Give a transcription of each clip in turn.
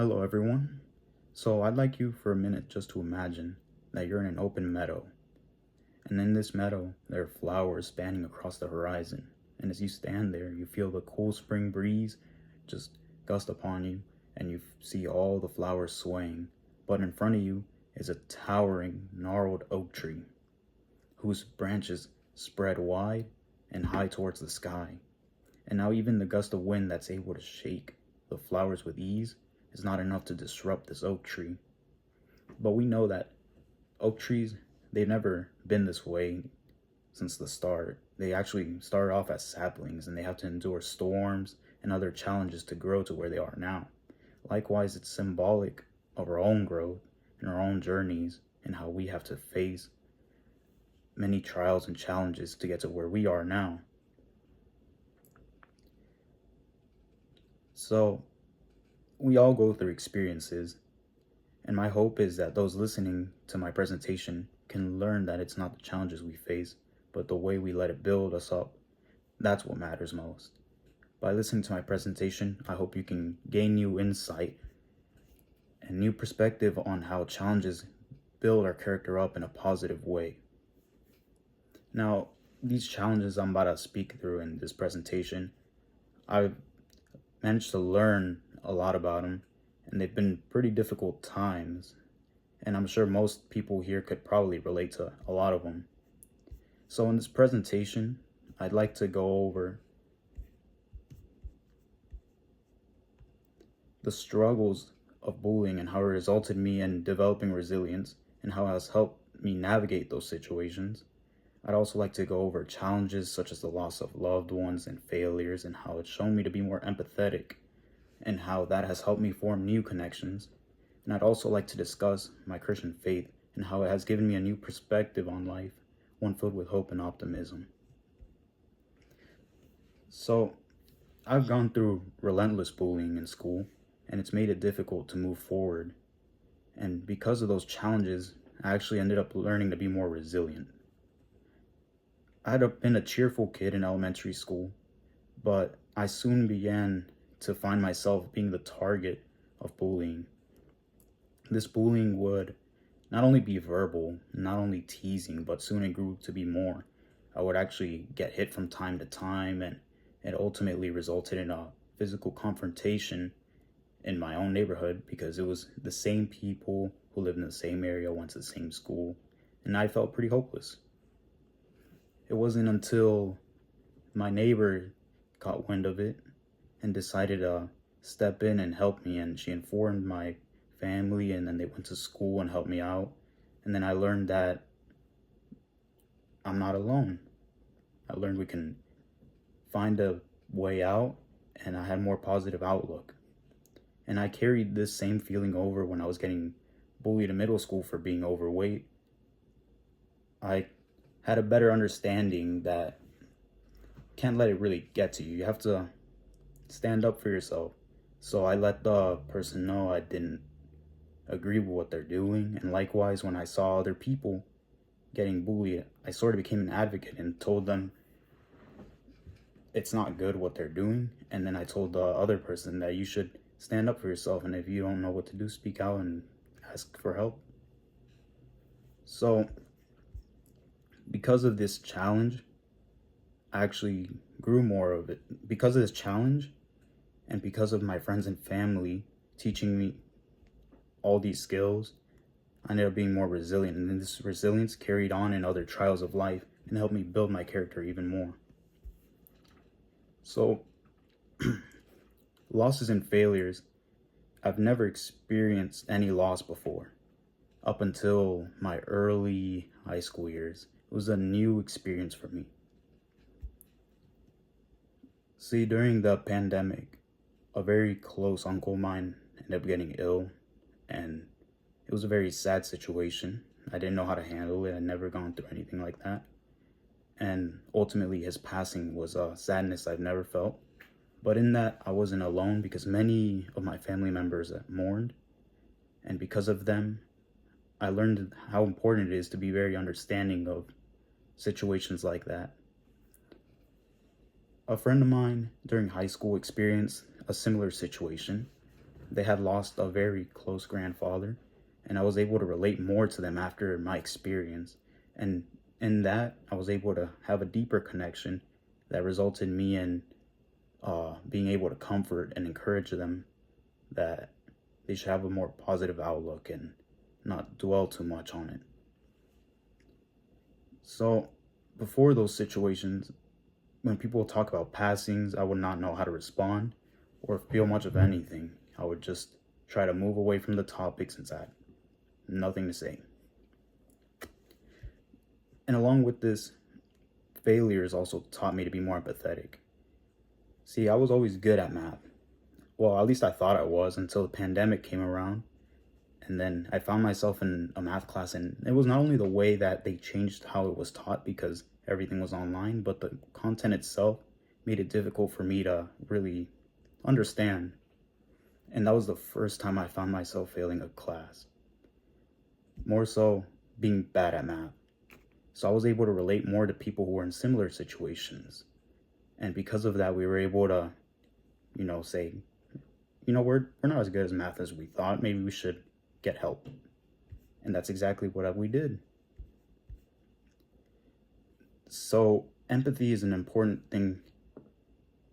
Hello everyone. So I'd like you for a minute just to imagine that you're in an open meadow. And in this meadow, there are flowers spanning across the horizon. And as you stand there, you feel the cool spring breeze just gust upon you, and you see all the flowers swaying. But in front of you is a towering, gnarled oak tree, whose branches spread wide and high towards the sky. And now even the gust of wind that's able to shake the flowers with ease is not enough to disrupt this oak tree. But we know that oak trees, they've never been this way since the start. They actually started off as saplings, and they have to endure storms and other challenges to grow to where they are now. Likewise, it's symbolic of our own growth and our own journeys, and how we have to face many trials and challenges to get to where we are now. So we all go through experiences, and my hope is that those listening to my presentation can learn that it's not the challenges we face, but the way we let it build us up. That's what matters most. By listening to my presentation, I hope you can gain new insight and new perspective on how challenges build our character up in a positive way. Now, these challenges I'm about to speak through in this presentation, I've managed to learn a lot about them, and they've been pretty difficult times, and I'm sure most people here could probably relate to a lot of them. So in this presentation, I'd like to go over the struggles of bullying and how it resulted me in developing resilience and how it has helped me navigate those situations. I'd also like to go over challenges such as the loss of loved ones and failures, and how it's shown me to be more empathetic, and how that has helped me form new connections. And I'd also like to discuss my Christian faith and how it has given me a new perspective on life, one filled with hope and optimism. So, I've gone through relentless bullying in school, and it's made it difficult to move forward. And because of those challenges, I actually ended up learning to be more resilient. I had been a cheerful kid in elementary school, but I soon began to find myself being the target of bullying. This bullying would not only be verbal, not only teasing, but soon it grew to be more. I would actually get hit from time to time, and it ultimately resulted in a physical confrontation in my own neighborhood, because it was the same people who lived in the same area, went to the same school, and I felt pretty hopeless. It wasn't until my neighbor caught wind of it and decided to step in and help me, and she informed my family, and then they went to school and helped me out. And then I learned that I'm not alone. I learned we can find a way out, and I had more positive outlook. And I carried this same feeling over when I was getting bullied in middle school for being overweight. I had a better understanding that can't let it really get to you. You have to stand up for yourself. So I let the person know I didn't agree with what they're doing. And likewise, when I saw other people getting bullied, I sort of became an advocate and told them it's not good what they're doing. And then I told the other person that you should stand up for yourself, and if you don't know what to do, speak out and ask for help. So because of this challenge, I actually grew more of it. Because of this challenge, and because of my friends and family teaching me all these skills, I ended up being more resilient, and then this resilience carried on in other trials of life and helped me build my character even more. So losses and failures, I've never experienced any loss before. Up until my early high school years, it was a new experience for me. See, during the pandemic, a very close uncle of mine ended up getting ill, and it was a very sad situation. I didn't know how to handle it. I'd never gone through anything like that. And ultimately, his passing was a sadness I've never felt. But in that, I wasn't alone, because many of my family members mourned. And because of them, I learned how important it is to be very understanding of situations like that. A friend of mine during high school experienced a similar situation. they had lost a very close grandfather, and I was able to relate more to them after my experience. And in that, I was able to have a deeper connection that resulted in me in being able to comfort and encourage them that they should have a more positive outlook and not dwell too much on it. So, before those situations, when people talk about passings, I would not know how to respond or feel much of anything. I would just try to move away from the topic since I had nothing to say. And along with this, failures also taught me to be more empathetic. See, I was always good at math. Well, at least I thought I was until the pandemic came around. And then I found myself in a math class, and it was not only the way that they changed how it was taught because everything was online, but the content itself made it difficult for me to really understand. And that was the first time I found myself failing a class. More so, being bad at math. So I was able to relate more to people who were in similar situations. And because of that, we were able to, say, we're not as good as math as we thought. Maybe we should get help. And that's exactly what we did. So empathy is an important thing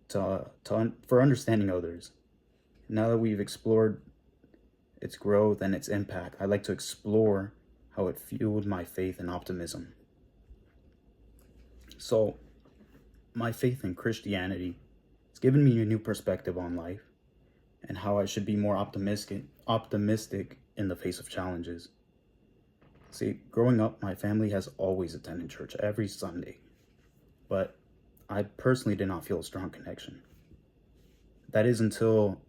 for understanding others. Now that we've explored its growth and its impact, I'd like to explore how it fueled my faith and optimism. So, my faith in Christianity has given me a new perspective on life and how I should be more optimistic in the face of challenges. See, growing up, my family has always attended church every Sunday, but I personally did not feel a strong connection. That is until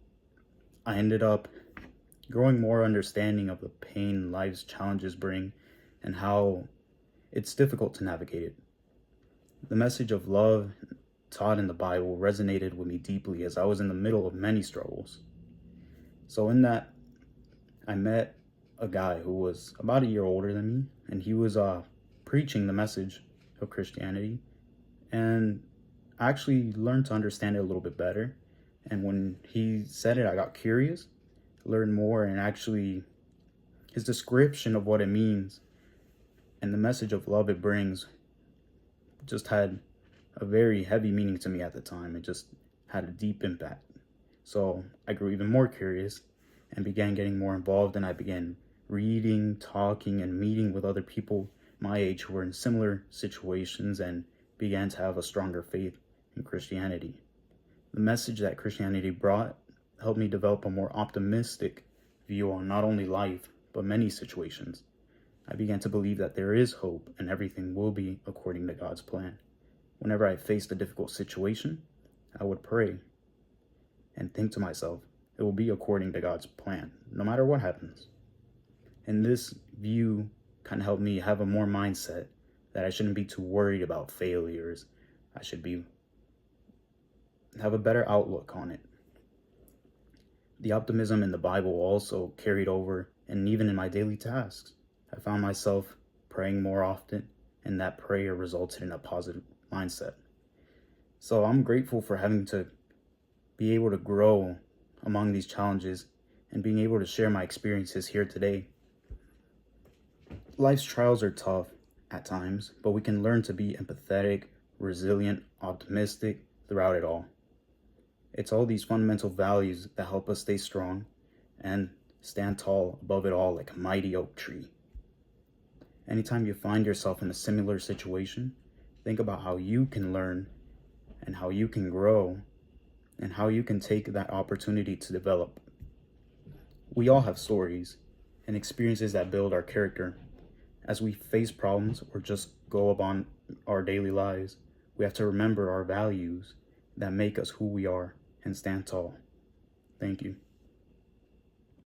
I ended up growing more understanding of the pain life's challenges bring and how it's difficult to navigate it. The message of love taught in the Bible resonated with me deeply as I was in the middle of many struggles. So in that, I met a guy who was about a year older than me, and he was preaching the message of Christianity, and I actually learned to understand it a little bit better. And when he said it, I got curious, learned more, and actually his description of what it means and the message of love it brings just had a very heavy meaning to me at the time. It just had a deep impact. So I grew even more curious and began getting more involved, and I began reading, talking, and meeting with other people my age who were in similar situations and began to have a stronger faith in Christianity. The message that Christianity brought helped me develop a more optimistic view on not only life, but many situations. I began to believe that there is hope and everything will be according to God's plan. Whenever I faced a difficult situation, I would pray and think to myself, it will be according to God's plan, no matter what happens. And this view kind of helped me have a more mindset that I shouldn't be too worried about failures. I should have a better outlook on it. The optimism in the Bible also carried over, and even in my daily tasks. I found myself praying more often, and that prayer resulted in a positive mindset. So I'm grateful for having to be able to grow among these challenges and being able to share my experiences here today. Life's trials are tough at times, but we can learn to be empathetic, resilient, optimistic throughout it all. It's all these fundamental values that help us stay strong and stand tall above it all like a mighty oak tree. Anytime you find yourself in a similar situation, think about how you can learn and how you can grow and how you can take that opportunity to develop. We all have stories and experiences that build our character. As we face problems or just go about our daily lives, we have to remember our values that make us who we are and stand tall. Thank you.